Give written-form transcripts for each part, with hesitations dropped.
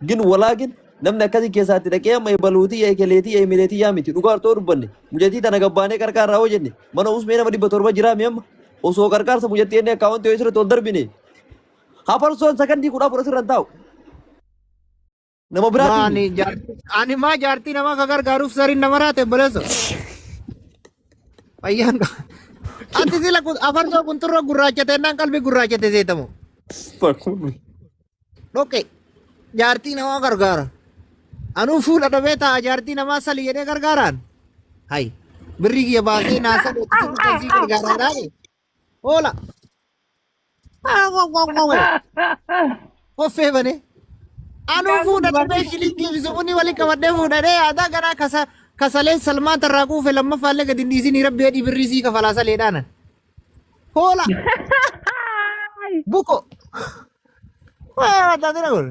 Gin walakin namni akkasii keessaatti dhaqee amma baluutii eekeleetii eemileetii yaa miti dhugaa hartoo dubbanne mujatii tana gabbaanee qarqaarraa hoo jenne mana usmee nama 700 jiraami amma osoo qarqaarsa mujattii enne akkaawwantii yoo isirratti ol darbine hafarsoon sakandii 14 irraan taa'u nama biraati. Ani maa jaartii nama ka gargaaruuf sariin nama raate baleessa. Fayyaan ati sila afarsoo kun turre gurraachate naan qalbii gurraachate seetamu. Dhokke jaartii nama gargaara. Anuu fuula dhabee ta'a jaartii namaa sali jedhee gargaaraan. Hai birrii kiyya baasee naasa dhoottii gargaaraadhaa. Oola. Koffee banee. Anuu fuudha dhabee shilinkii bisumuni wali qabadhee fuudhadhee aadaa garaa kasaleen salmaan tarraa kuufe lammaffaallee gadi dhiisinii rabbee dhibirrii sii kafalaa saleedhaanan. Hoola. Buko. Waa taatira gol.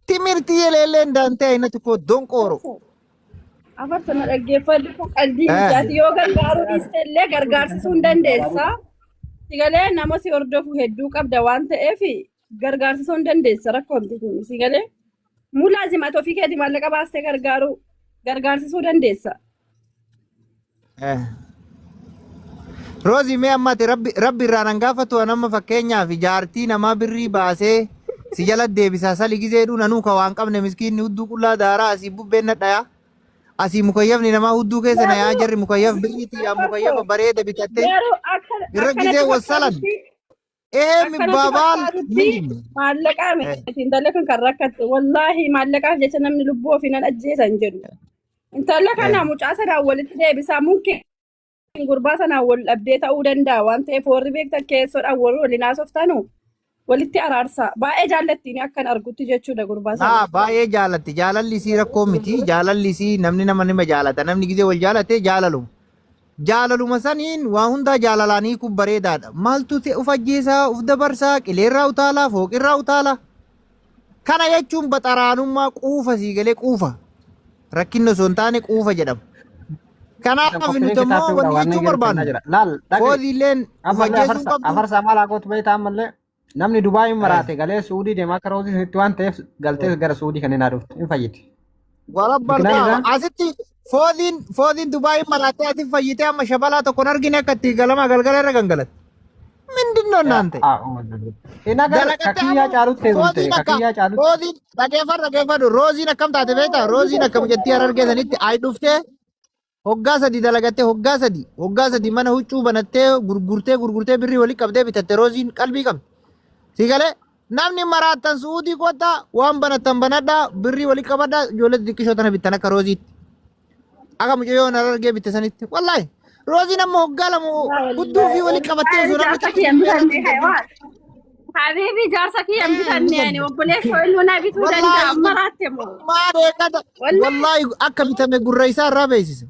Timirti yeeleelleen daantee ayina tokko donqooro. Afarsana dhaggeeffadhu kun qalbii mijaati yoo gargaaruu dhiistellee gargaarsisuu hin dandeessa. Sigalee nama si hordofu hedduu qabda waan ta'eef gargaarsisuu hin dandeessa rakkoomti kun sigalee mulaazima ofii keetii maallaqa baastee gargaarsisuu dandeessa. Roozii mee ammati rabbi irraan hangaafatu nama fakkeenyaaf jaartii namaa birrii baasee si jala deebisaa sali gizeedhu nanuu ka waan qabne miskiinni hudduu qullaa daaraa asii bubbeen nadhaya asii mukayyafni namaa hudduu keessa na yaa jarri mukayyaf birriiti yaa mukayyafa bareeda bitattee irra gizee wassalan babaal maallaqaa miti intala kan rakkatte wallaahi maallaqaaf jecha namni lubbuu ofii nan ajjeesan jedhu intala kana mucaa sanaan walitti deebisaa mumkin gurbaa sanaan wal dhabdee ta'uu danda'a waan ta'eef warri beektan keessodhaan warri waliin haasoftanu walitti araarsa baay'ee jaallattiin akkan argutti jechuudha gurbaa sana. Baay'ee jaallatti jaalalli isii rakkoo miti jaalalli isii namni nama jaalata namni gizee wal jaalate jaalalu. Jaalaluma saniin waa hundaa jaalalaanii kun bareedaadha. Maaltu ta'e uf ajjeesaa uf dabarsaa qileerraa utaalaa fooqirraa utaalaa. Kana jechuun baxaraanummaa quufa sii galee quufa. Rakkinni osoo hin taane quufa jedhama. Kanaaf nuti immoo wanni jechuu barbaannu. Fooliilleen uf ajjeesuu qabdu. Afarsaa maal akkootu beektaa ammallee namni Dubaay maraate galee Suudii deemaa akka roositti waan ta'eef galtee gara Suudii kanneen haadhuutti hin fayyiti. Warabbalkaa asitti fooliin Dubaay maraatee ati fayyitee amma shabalaa tokkoon argine akka itti galama galgala irra gangalatte. Mindinnoon naan ta'e. Kakiyyaa caalutti heerumte kakiyyaa caalutti. Roosiin dhageeffadhu rooziin akkam taate beektaa rooziin akkam jettee argeessanitti ayi dhuftee hoggaa sadii dalagattee hoggaa sadii mana huccuu banattee gurgurtee birrii walii qabdee bitatte rooziin qalbii qabdi. Sigalee namni maraattan Suudii kottaa waan banattan banadhaa birrii walii qabadhaa ijoollee xixiqqishoo tana bittan akka rooziitti. Akka mucayyoo na argee bitte sanitti wallaahi rooziin amma hoggaa lama hudduu fi walii qabattee osoo namni Habibi jaarsa kiyyan bitanne obboleessa illuu na bituu danda'a maraatte moo. Maa beekata wallaahi akka bitame gurra isaa irraa beeksisa.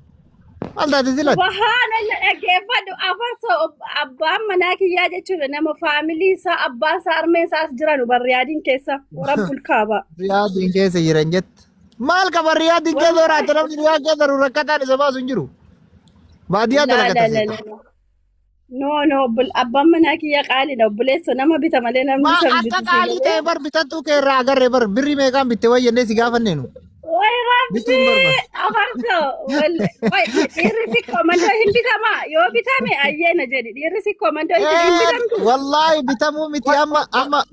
Maal taate silati? Bahaana dhaggeeffadhu afarsoo abbaan manaa kiyyaa jechuudha nama faamilii isaa abbaa isaa armee isaas jiran barriyaadiin keessa rabbul kaaba. Riyaadiin keessa jiran jette. Maal qaba riyaadiin keessa waraate namni riyaad keessa rakkataan isa baasu hin jiru. Baadiyyaa dalagata. No abbaan manaa kiyya qaaliidha obboleessa nama bita malee namni isa bitu. Akka qaalii ta'e bar bitattuu kee irraa agarree bar birrii meeqaan bitte wayyannee si gaafanneenu. Wai rabbi afarsoo dhiirri si komandoo hin bitamaa yoo bitame ayyeena jedhi dhiirri si komandoo hin bitamtu. Wallaahi bitamuu miti amma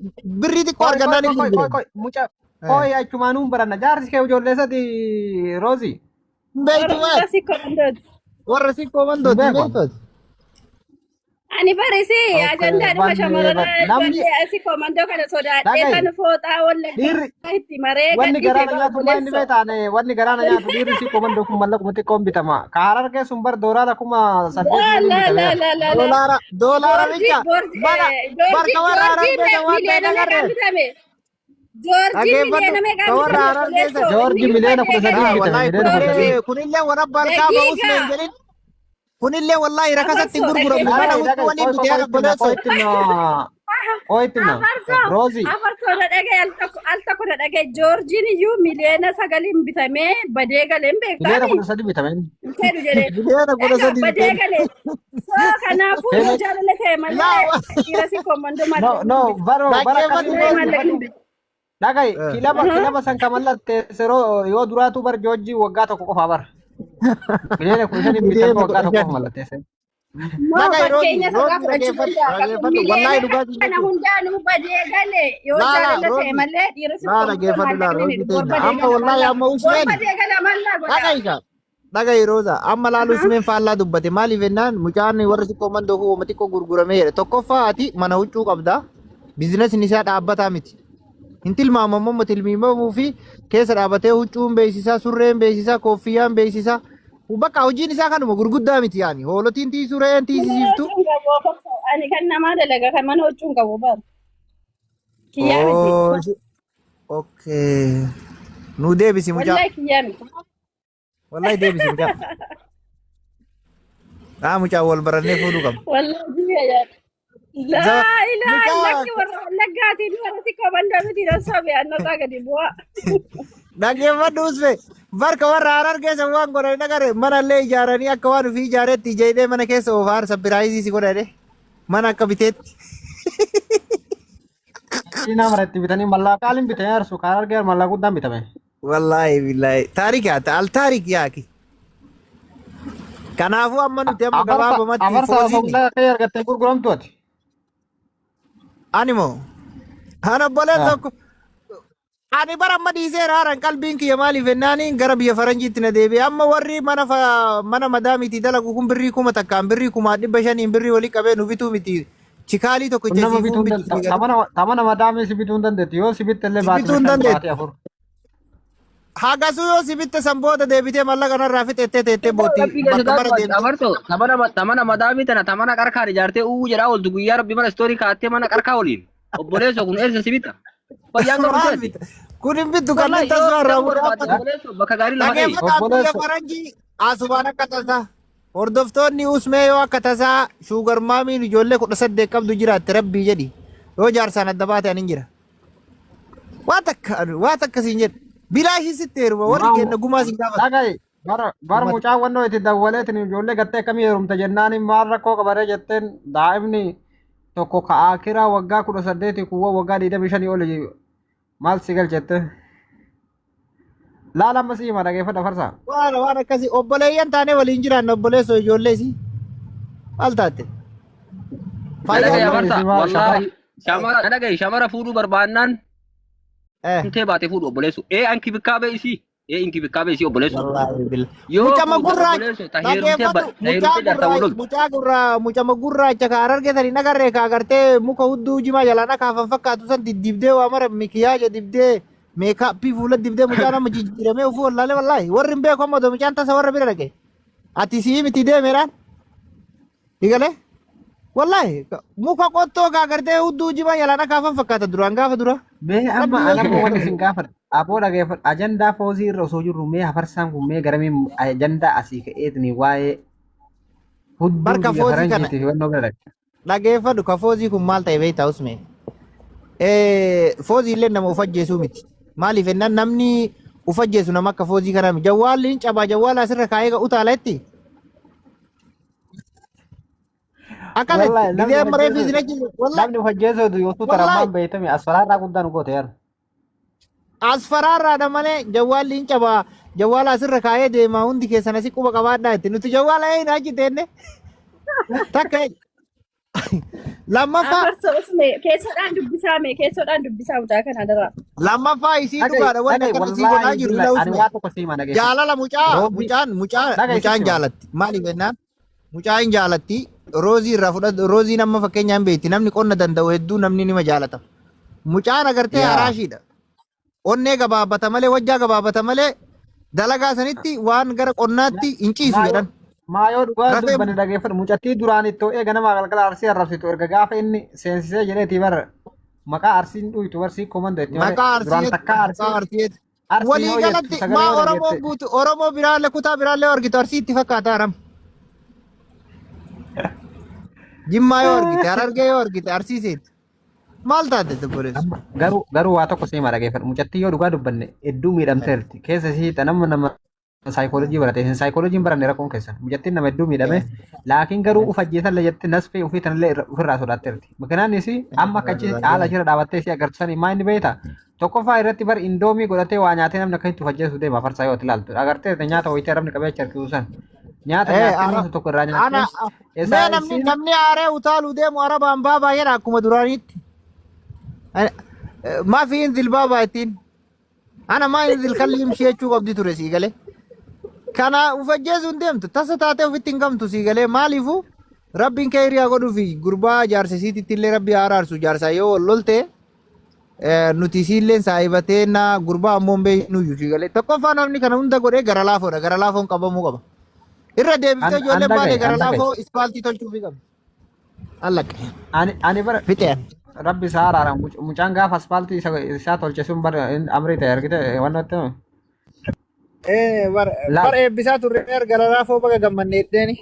birrii xiqqoo argannaan hin gurguramu. Mucaa hooyi achumaanuu baranna jaarsi kee ijoollee sadi Roozii. Beektu warra si komandooti beektooti. Ani barisi ajanda dhuma shamarran si komandoo kana sodaadhee kan fooxaa wallaggaa itti maree wanni garaana nyaatu wanni beektaane wanni garaana nyaatu dhiirri si komandoo kun mallaquma xiqqoon bitama ka harar keessuun bar doolaara kuma doolaara bicha barka warra harar keessa waan ta'e nagarree. Joorji miliyoona 13 bitame. Kunillee warra balkaa ba'uus na hin jedhin. Kunillee wallahi rakasatti gurguramu mana huccuu waliin bitee obboleessa. Ooyitima. Roozii. Afartoo na dhagaye al tokko na dhagaye Joorjiin iyyuu miliyoona sagaliin bitamee badee galee hin Miliyoona beektaani. 13 bitameen. Fedhu jedhee. Miliyoona kudha Egaa sadii badee bitamee. galee. Soo kanaafuu yoo jaalala ta'e malee dhiira si kommando No, bara Dhaggeeffatu akkasii. Dhagaye kilaba san kamallattee seroo yoo duraatu bar joojii waggaa tokko qofaa bara. Miliyoona 15 bitamee waggaa tokko qofa mallatteesse. fakkeenya sagaa fudhachuu danda'a. Wallahi dhugaatii Kana hundaanuu badee galee yoo jaalala ta'e malee dhiira si Laala geeffadhu laala roozii teenya. Amma wallahi amma usmeen. badee gala mallaa godha. Dhaga'iika. Dhaga'i rooza. Amma laalu usmeen faallaa dubbate. Maaliif jennaan mucaan warra xiqqoo mandoo fi uuma xiqqoo gurguramee jedhe. Tokkoffaa ati mana huccuu qabda. Biizinasiin isaa dhaabbataa miti. Hin tilmaamammoo tilmaamamuu fi keessa dhaabbatee huccuun beeksisaa, surreen beeksisaa, kooffiyaan beeksisaa. Bakka hojiin isaa kanuma gurguddaa miti yaani. Hoolotiin tiisuu re'een tiisisiiftu. Ani kan namaa dalaga kan mana huccuun qabu bara. Kiyyaa miti. Okay. Nu deebisi mucaa. Wallahi kiyyaa miti. Wallahi deebisi mucaa. Mucaa wal barannee fuudhuu qabna. Wallahi kiyyaa yaadda. Laa ilaa lakki warra wallaggaatiin warra si qabandoo miti rassaabe annataa gadi bu'aa. Dhaggeeffadhu usbe. Barka warra harar keessa waan godhani dhagare manallee ijaaranii akka waan ofii ijaaretti ijaaree mana keessa oofaan sabbiraayizii si godhane mana akka biteetti. Siinaa maratti bitanii mallaaqaaliin bitanii arsu kan argeer mallaqa guddaan bitame. Wallahi billahi taarikii haa ta'al taarikii yaaki. Kanaafuu amma nuti amma gabaabamatti Amarsaa foogdaa akka argattee gurguramtu ati. Ani moo ana boleen tokko ani bara amma dhiisee raaran qalbiin kiyya maaliif jennaaniin gara biyya faranjiitti na deebi'e amma warri mana madaamiitii dalagu kun birrii 1000 birrii 500 birrii walii qabee nu bituu miti chikaalii tokko Nama bituu tamana madaamii si bituu hin dandeetti yoo si bitte illee bituu hin dandeetti. baatee afur. Hagasuu yoo si bitte san booda deebitee mallaqa narraa fixettee teettee bootti bakka bara deemte. Abarto tamana madaamii tana tamana qarqaan ijaartee jedhaa ooltu guyyaa rabbi mana istoorii kaattee mana qarqaa waliin obboleessoo kun eessa si bitta? Fayyaan garuuti. Kun hin bittu kanneen tasuma irraa Bakka gaarii lafa ta'e. dhaggeeffataa biyya faranjii asubaan akka tasaa hordoftoonni usmee yoo akka tasaa shuugar maamiin ijoollee 18 qabdu jiraatte rabbii jedhi yoo jaarsaan adda baate anin jira waan akkasiin jedhe bilaashii sitti heeruma warri kenna gumaa sin gaafata. Dhagaye bara mucaa wannoo itti dawwaleetiin ijoollee gattee akkamii heerumta jennaan maal rakkoo qabaree jetteen daa'imni tokko ka'aa kiraa waggaa 18 kuwwa waggaa 25 oli maal si galchette. Laala amma siima dhageeffadha farsaa. Waan akkasii obboleeyyan taanee waliin jiraanne obboleessoo ijoolleesi maal taate. Dhagaye abarta wallaahi shamara fuudhuu barbaannaan Kuntee baatee fuudhu obboleessu. Anki bikkaa bee isii. Inki bikkaa bee isii obboleessu. Mucama gurraacha ka argetani nagarree ka agartee muka hudduu jimaa jalaan akaafan fakkaatu san dibdee waa mara mikiyaaja dibdee meekaappii fuula dibdee mucaa nama jijjiiramee ufuu wallaalee wallaahi warri hin beeku ammoo mucaan tasa warra bira dhaqe. Ati sii miti deemeedhaan. Digalee. Wallahi muka qottoo ka agartee hudduu jimaa jalaan akaafan fakkaata duraan gaafa dura. Mee amma anamma wanni isin gaafadha. Aboo dhageeffadha. Ajandaa foozii irra osoo jirru mee hafarsaan kun mee garamiin ajandaa asii ka'eetni waa'ee hudduu Barka biyya foozii kana. faranjiitiif wannoo bira dhaqe. Dhageeffadhu ka foozii kun maal ta'e beektaa usme. Foozii illee nama ufajjeesuu miti. Maaliif jennaan namni ufajjeesu nama akka foozii kanaa miti. Jawwaalli hin cabaa jawwaala asirra kaa'ee utaala jetti. Akkana gidee maree fi zina jiru. Namni hojjeesootu yoo taramaan beeytame asfaraarraa guddaan goote yaara. Asfaraarraadha malee jawwaalli hin cabaa. Jawwaala asirra kaa'ee deemaa hundi keessan asii quba qabaadhaa jetti. Nuti jawwaala hin achi teenne. Takka lammaffaa. Keessodhaan dubbisaa mucaa kana daraa. Lammaffaa isii dhugaadha wanni akkasii godhaa jiru ta'us jaalala mucaan jaalatti maaliif jennaan mucaan jaalatti roozii irraa fudhatu rooziin amma fakkeenyaan beekti namni qonna danda'u hedduu namni nima jaalata mucaan agartee haraashiidha onnee gabaabbata malee wajjaa gabaabbata malee dalagaa sanitti waan gara qonnaatti hin ciisu jedhan. Maayoo dhugaa dubbanni dhageeffadhu mucattii duraan ittoo eega nama galgala arsii arrabsitu erga gaafa inni seensisee jedheetii bara maqaa arsiin dhuytu barsii komanda itti Maqaa arsii walii galatti maa Oromoo guutu Oromoo biraallee kutaa biraallee argitu arsii itti fakkaata haram. Jimmaa yoo argite Harargee yoo argite arsiiseeti. Maal taate obboleessu? Garuu waa tokko sii mara geeffadhu. Mucattii yoo dhugaa dubbanne hedduu miidhamteerti. Keessa isii nama saayikoolojii barate. Isin saayikoolojiin baranne rakkoon keessan. Mucattiin nama hedduu miidhame. Laakiin garuu uf ajjeesan jettee nasfee ofii tanallee ofirraa sodaatteerti. Makinaan isii amma akka achi haala jira dhaabattee isii agarsiisanii maa inni beektaa? Tokkoffaa irratti bar indoomii godhatee waa nyaatee namni akkasitti uf ajjeesu deema farsaa yoo ilaaltu. Agartee nyaata wayitee rabni qabee achi harkisuu san. Nyaata nyaatee tokko irraa nyaatee. Namni aaree utaaluu deemu arabaan baabaa jedha akkuma duraaniitti. Maafi inzil baabaa ittiin. Ana maa inzil kalli imshii jechuu qabdi ture sii galee. Kana uf ajjeesuu hin deemtu. Tasa taatee ofitti hin gamtu sii galee maaliifuu rabbiin kee hiriyaa godhuufi gurbaa jaarsisiititti illee rabbi araarsu jaarsaa yoo lolte nuti siilleen saahibatee na gurbaa ammoo hin beeknuyyuu sii galee. Tokkoffaa namni kana hunda godhee gara laafoodha. Gara laafoon qabamuu qaba. Irra deebiftee ijoolleen baatee gara laafoo ispaaltii tolchuufi qabdi. Allaqe. Ani bara Fixeen. Rabbi isaa araara mucaan gaafa aspaaltii isaa tolche sun bara amrii ta'e argite waan ta'e. Bara eebbisaa turre gara laafoo baga gammannee eddeeni.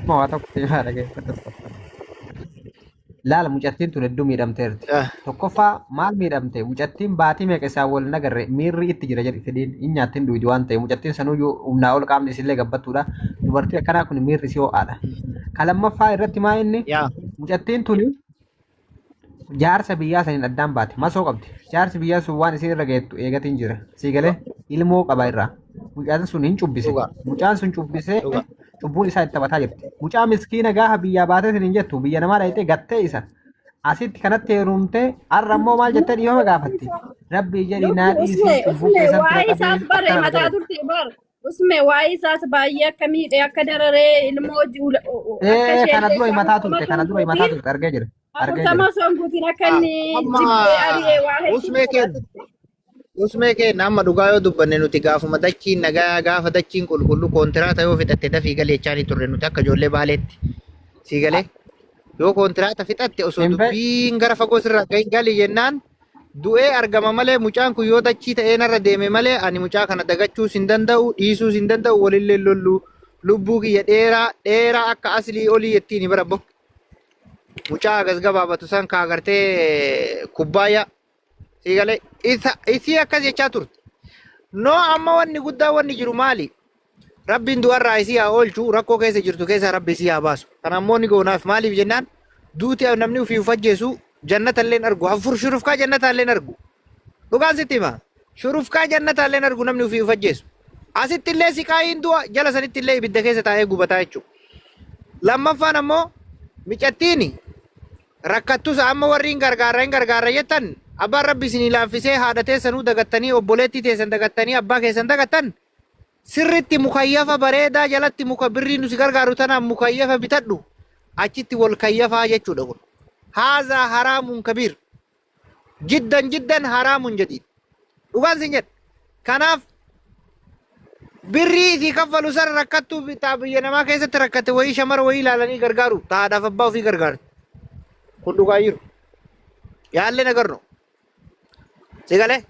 Waa tokko simaa dhageeffatu. Laala mucattiin tun hedduu miidhamteerti. Tokkoffaa maal miidhamte mucattiin baatii meeqa isaa wal nagarre miirri itti jira jedhi fedhiin hin nyaattiin duwidi waan ta'e mucattiin sanuyyuu humnaa ol qaamni isillee gabbattuudha. Dubartii akkanaa kun miirri si ho'aadha. Kalammaffaa irratti maa inni mucattiin tuni jaarsa biyyaa saniin addaan baate masoo qabdi. Jaarsi biyyaa sun waan isin irra geettu eegatiin jira. Sii galee ilmoo qaba irraa. Mucaan sun hin cubbise. Mucaan sun cubbisee cubbuun isaa itti taphataa jirti. Mucaa miskiina gaafa biyyaa baatee hin jettu biyya namaa dhayitee gattee isa. Asitti kanatti heerumtee har'a ammoo maal jettee dhiifama gaafatti. Rabbi jedhi naa dhiisii cubbuu keessatti. Usme waa'ee isaas baay'ee akka miidhee akka dararee ilmoo kana dura himataa turte kana dura himataa turte argee jira. Afurtama songuutiin akka inni jibbee ari'ee waa hedduu. Usmee keenya amma dhugaa yoo dubbanne nuti gaafuma dachiin nagaa gaafa dachiin qulqulluu kontiraata yoo fixatte dafii galee chaanii turre nuti akka ijoollee baaleetti. Sii galee yoo kontiraata fixatte osoo dubbiin gara fagoo sirraa gali jennaan du'ee argama malee mucaan kun yoo dachii ta'ee narra deeme malee ani mucaa kana dagachuus hin danda'u dhiisuus hin danda'u walillee lollu lubbuu kiyya dheeraa akka aslii olii jettiin ni barabbo. Mucaa gas gabaabatu san kaagartee kubbaayyaa. Sigale isi akkas jechaa turte. No amma wanni guddaa wanni jiru maali? Rabbiin du'arraa isii haa oolchu rakkoo keessa jirtu keessa rabbi isii haa baasu. Kana ammoo ni goonaaf maaliif jennaan duuti namni ofii ufajjeesu jannata illeen argu. Hafur shurufkaa jannata illeen argu. Dhugaan sitti hima. Shurufkaa jannata illeen argu namni ofii ufajjeesu. Asitti illee siqaayiin du'a jala sanitti illee ibidda keessa taa'ee gubataa jechuudha. Lammaffaan ammoo micattiini rakkattus amma warri hin gargaarra jettan abbaan rabbi isinii laaffisee haadha teessanuu dagattanii obboleettii teessan dagattanii abbaa keessan dagattan sirritti mukayyafa bareedaa jalatti muka birrii nusi gargaaru tanaan mukayyafa bitadhu achitti wal kayyafaa jechuudha kun. Haazaa haraamuun kabiir jiddan haraamuun jedhi dhugaan sin jedha. Kanaaf birrii isii kaffalu sana rakkattuu biyya namaa keessatti rakkatte wayii shamara wayii ilaalanii gargaaru haadhaaf abbaa ofii gargaaru kun dhugaa jiru yaallee nagarno. Sigale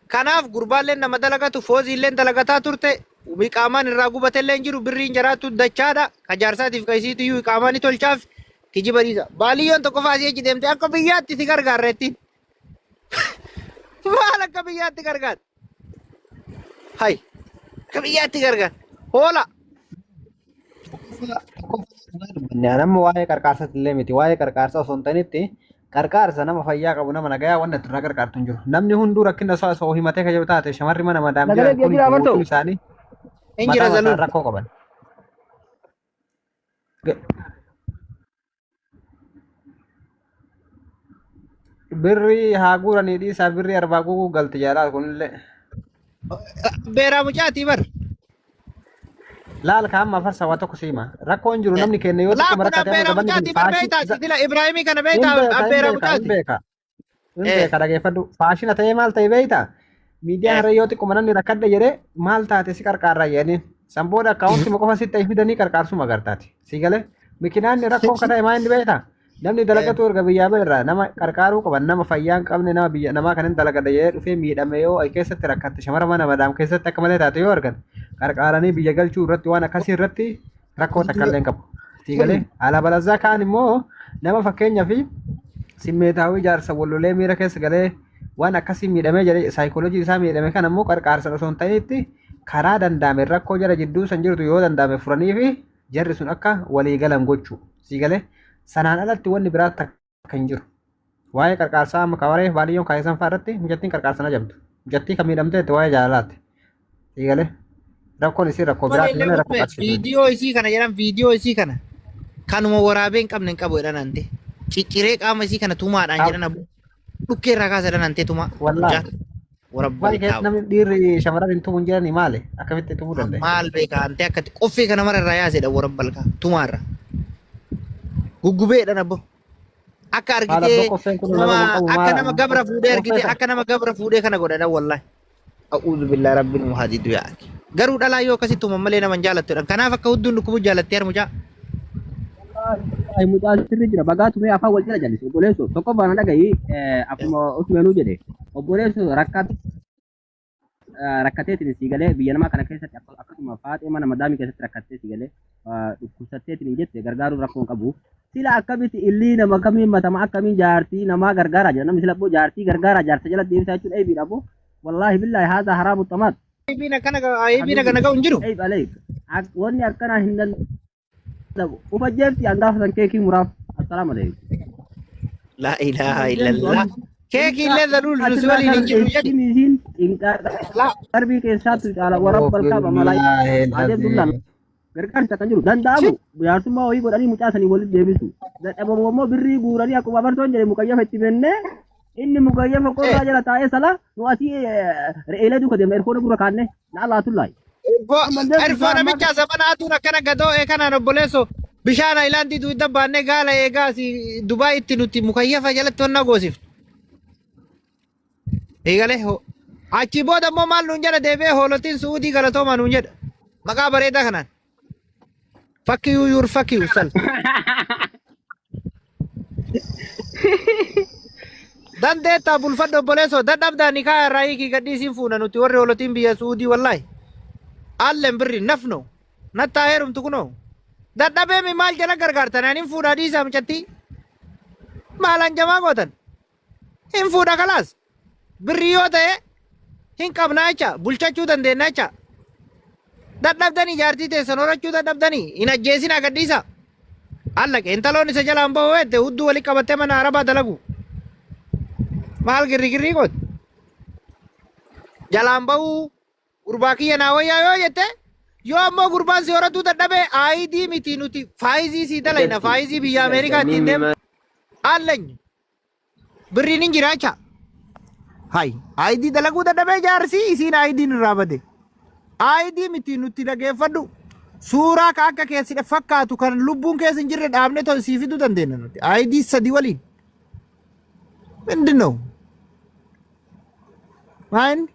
kanaaf gurbaalleen nama dalagatu fooziilleen dalagataa turte iqaamaan irraa gubatelleen jiru birriin jaraatu dachaadha ka jaarsaatiif ka isiitiyyuu iqaamaan ni tolchaaf kijiba dhiisa baaliyyoon tokko faasii achi deemte akka biyyaatti si gargaarreettiin maal akka biyyaatti gargaar hay akka biyyaatti gargaar hoola. Nama waa'ee qarqaarsatti illee miti waa'ee qarqaarsa osoo hin tanitti qarqaarsa nama fayyaa qabu nama nagayaa wanta irraa qarqaartu hin jiru. Namni hunduu rakkina osoo himatee kan jiru taate shamarri mana madaam jiran kun isaanii mataa rakkoo qaban. Birri haa guuranii dhiisaa birri arbaa guguu galti jaalaa kunillee. Beeraa mucaatii bar. Laal kaamma farsa waa tokko siima rakkoon jiru namni kenna yoo tokko marakatee gabanni faashina Ibraahimii kana beektaa abbeera mucaati beeka dhageeffadhu faashina ta'ee maal ta'e beektaa miidiyaa harree yoo xiqqoo namni rakkadhe jedhee maal taate si qarqaarraa jedhaniin sanbooda akkaawuntii qofa sitti ta'e fidanii qarqaarsuma gartaati si galee mikinaanni rakkoon kana himaa inni beektaa namni dalagatu erga biyyaa ba'erraa nama qarqaaruu qaban nama fayyaa hin qabne nama biyya namaa kanin dalagadha jedhee dhufee miidhame yoo keessatti rakkatte shamara mana madaam keessatti akka malee taate yoo argan qarqaaranii biyya galchuu irratti waan akkasii irratti rakkoo takka illee qabu. Siigalee ala balazaa kaan immoo nama fakkeenyaa fi simmeetaawii jaarsa wallolee miira keessa galee waan akkasii miidhamee jedhee saayikooloojii isaa miidhame kan ammoo qarqaarsa osoo hin ta'initti karaa danda'ame rakkoo jara jidduu san jirtu yoo danda'ame furanii fi jarri sun akka walii galan gochuu sii galee sanaan alatti wanni biraatti akka hin jiru. Waa'ee qarqaarsaa amma kawaree baadiyyoon kaa'isan fa'aa irratti mijattiin qarqaarsa na jamtu. Mijattii kan miidhamteetti waa'ee jaalalaatti. Sii galee rakkoon isii rakkoo biraatti malee rakkoo qarqaarsa. Viidiyoo isii kana jedhan viidiyoo isii kana kanuma waraabee hin qabne hin qabu jedhan ante cicciree qaama isii kana tumaadhaan jedhan abu dhukkee irraa kaasa jedhan ante tuma. Wallaahi. Waa'ee keessatti namni dhiirri shamarran hin tumuun jedhani maali? Akkamitti tumuu danda'a? Maal beekaa ante akkatti qoffee kana mara irraa yaasedha warabbalkaa tumaarra. Guggubeedhaan abbo. Akka argitee akka nama gabra fuudhee argitee akka nama gabra fuudhee kana godhadha wallahi. A'uudhu billahi rabbil muhaadidu yaa akhi. Garuu dhalaa yoo akkasitti uuman malee nama hin jaalattuudha. Kanaaf akka hudduun dhukkubuu jaalattee harmucaa. Ay mucaa sirri jira bagaatu mee afaan wal jala jallisu obboleessu tokko baana dhagayi akkuma Usmeenuu jedhe obboleessu rakkateetiin sii galee biyya namaa kana keessatti akkasuma faaxee mana madaamii keessatti rakkattee sii galee dhukkubsatteetiin jette gargaaruuf rakkoon qabu. Sila akkamitti illi nama kamiin matama akkamiin jaartii namaa gargaaraa jira namni sila abboo jaartii gargaaraa jaarsa jala deemsaa jechuudha eebiidha abboo wallaahi billaahi haadha haraamu xamaat. Eebiina kana ga'u hin jiru. Eeb aleek wanni akkanaa hin danda'u. Ufa jeefti angaafa san keekii muraaf assalaamu alaikum. La ilaha illallah. Keekii illee dalul nusi waliin hin jiru jedhi. Misiin qarbii keessaatti caala warabbal qaba malaayi. Adeem dullaan gargaarsa kan jiru danda'amu jaarsummaa wayii godhanii mucaa sanii walitti deebisu. Dadhabamu ammoo birrii guuranii akkuma bartoon jedhe mukayyafa itti bennee inni mukayyafa qorraa jala taa'ee sala nu asii re'eelee duuka deemna erfoona gurra kaanne na alaatullaayi. Erfoona micha zamanaatuun akkana gadoo kanaan obboleesso bishaan haayilaandii duuda baannee gaala eegaa Dubaay itti nuti mukayyafa jalatti honna goosiftu. Eegalee achi booda immoo maal nuun jedha deebi'ee hoolotiin suudii galatoomaa nuun jedha. Maqaa bareedaa kanaan. Fakkiyuu yuur fakkiyuu sal. Dandeettaa bulfadho obboleessoo dadhabdaa ni kaa irraa hiikii gadhiisiin fuuna nuti warri hoolotiin biyya suudii wallaahi. Allen birri nafno nattaa heerumtu kunoo. Dadhabeemi maal jala gargaartan ani hin fuudhaa dhiisaa mucatti. Maalaan jamaa gootan. Hin fuudha kalaas. Birri yoo ta'e hin qabnaa jecha bulchachuu dandeenya jecha. Dadhabdanii jaartii teessan horachuu dadhabdanii hin ajjeesinaa gadhiisa. Allaqe intaloon isa jalaan bahuu weette hudduu walii qabattee mana arabaa dalagu. Maal girri gooti. Jalaan bahuu gurbaa kiyya naa wayyaa yoo jette yoo ammoo gurbaan si horatuu dadhabee aayidii miti nuti faayizii sii dalayna faayizii biyya Ameerikaa ittiin deemu. Allany birriin hin jiraacha. Hai aayidii dalaguu dadhabee jaarsi isiin aayidiin irraa bade. Aayidii miti nuti dhageeffadhu. Suuraa ka akka keessidha fakkaatu kan lubbuun keessa hin jirre dhaabne ta'u sii fiduu dandeenya nuti. Aayidii sadii waliin. Mindinoo. Maayini?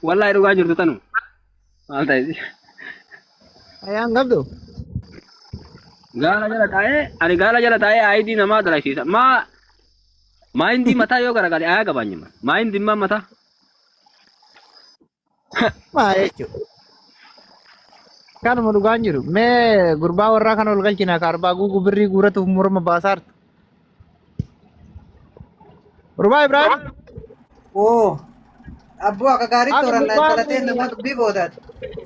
Wallahi dhugaa jirtu tanu. Maal ta'e? Ayaan gabdoo. Gaala jala taa'ee aayidii namaa dalagsiisa. Maa hindi mataa yoo garagale ayaa gabaanyima. Maa hindi immoo mataa. Maa jechuudha. Kanuma dhugaan jiru. Mee gurbaa warraa kan ol galchina ka arbaa guutuu birrii guuratuuf morma baasaartu. Gurbaa Ibrahim. Oh. Abboo akka gaariitti horan dhalatee nama dubbii gootaati.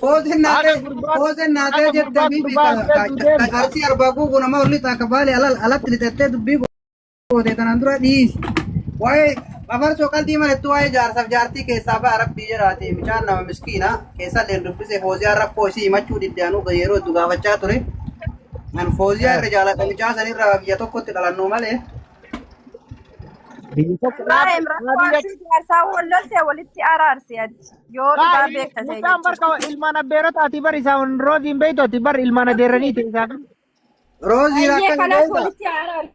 Foosin naatee jettee biibii arsii arbaa guutuu nama olli taaka baale alatti lixattee dubbii goote kanaan dura dhiisi. Waa'ee afarsoo qalbii malettu waa'ee jaarsaaf jaartii keessaa ba'a rabbii jedhaate michaan nama miskiina keessa illee dubbise fooziyaa rakkoo isii himachuu diddaanuu yeroo itti gaafachaa ture. An fooziyaa irra jaalladha michaa sanirraa biyya tokkotti dhalannuu malee. walitti araarsi yoo dhugaa beekta ta'e. Mucaan barka ilmaan abbeerota ati bar isaan rooziin beektu ati bar ilmaan adeeranii ta'e isaan. Roozii akka kanas walitti araarsi.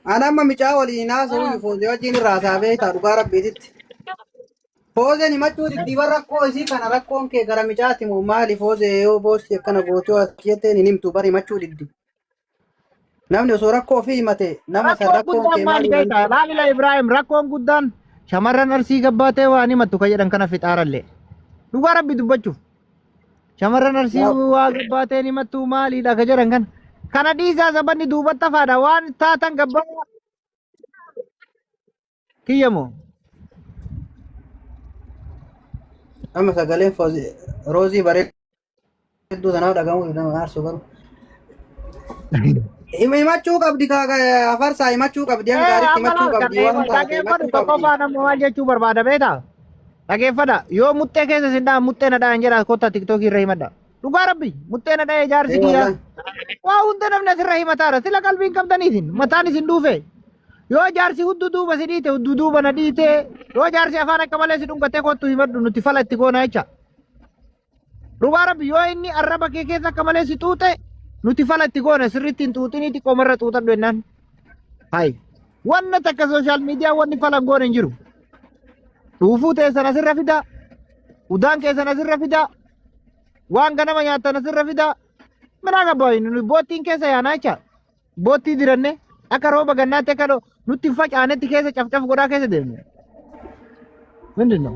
Anamma micaa waliin haasa'uu foozii wajjin irraa saafee ta'a dhugaa rabbiititti. Foozeen himachuu diddiiban rakkoo isii kana rakkoon kee gara micaati moo maali foozee yoo boosti akkana gootoo ati jetteen hin himtu bar himachuu diddi. Namni osoo rakkoo fi himate nama san rakkoon kee maali? Laalila Ibrahim rakkoon guddaan shamarran arsii gabbaatee waan himattu ka jedhan kana fixaarallee. Dhugaa rabbi dubbachuuf. Shamarran arsii waa gabbaateen himattu maaliidha ka jedhan kana. Kana dhiisaa sabanni duubatti hafaadha waan taatan gabbaa kiyyamoo. Amma sagaleen roozii bareedduu sanaa dhagahu aarsu garuu. Himachuu qabdi afarsaa himachuu qabdi amma gaariitti himachuu qabdi waan taate himachuu Tokko qabdi. faana maal jechuu barbaada beektaa? Dhageeffadha yoo muttee keessa sin dhaa muttee na dhaan jedhaa kottaa tiktookii irra himadha. Dhugaa rabbi muttee na dha'ee jaarsi kiyyaa. Waa hunda namni asirra himataadha sila qalbiin qabdaniitiin mataan isin dhuufe. Yoo jaarsi huddu duuba si dhiite huddu duuba na dhiite yoo jaarsi afaan akka malee si dhungatee kottu himadhu nuti fala itti goona jecha. Dhugaa rabbi yoo inni arraba kee keessa akka malee si xuuxe nuti fala itti goona sirriitti hin xuuxiniiti qomarra xuuxadhu jennaan. Hayi wanna takka sooshaal miidiyaa wanni fala goona hin jiru. Dhuufuu teessan asirra fida udaan keessan asirra fida waan ganama nyaattan asirra fida mana gabbaayin boottiin keessa yaanaa jecha boottii diranne akka rooba gannaatti akka nutti facaanetti keessa cafcaf godhaa keessa deemne. Mindinno.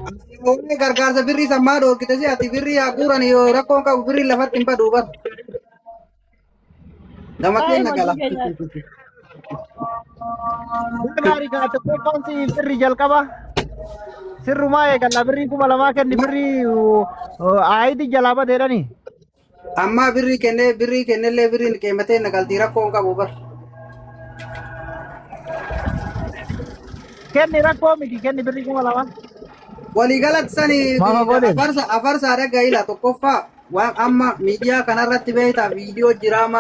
Oomishni gargaarsa birrii sammaa dhoorkite si ati birrii haguuran yoo rakkoon qabu birrii lafatti hin badu bar. Gamatteen nagala. Gaarii kana tokko kaansi birrii jalqaba. Sirrumaa eegalla birrii kuma lamaa kenni birrii aayiti jalaa badeedhani. Amma birrii kennellee birriin qeemmatee nagaltii rakkoon qabu bar. Kenni rakkoo miti kenni birrii kuma lamaa. Waliigalatti sani Mama godhe. afarsaa dhaga'ila tokkoffaa waan amma miidiyaa kanarratti beektaa viidiyoo jiraamaa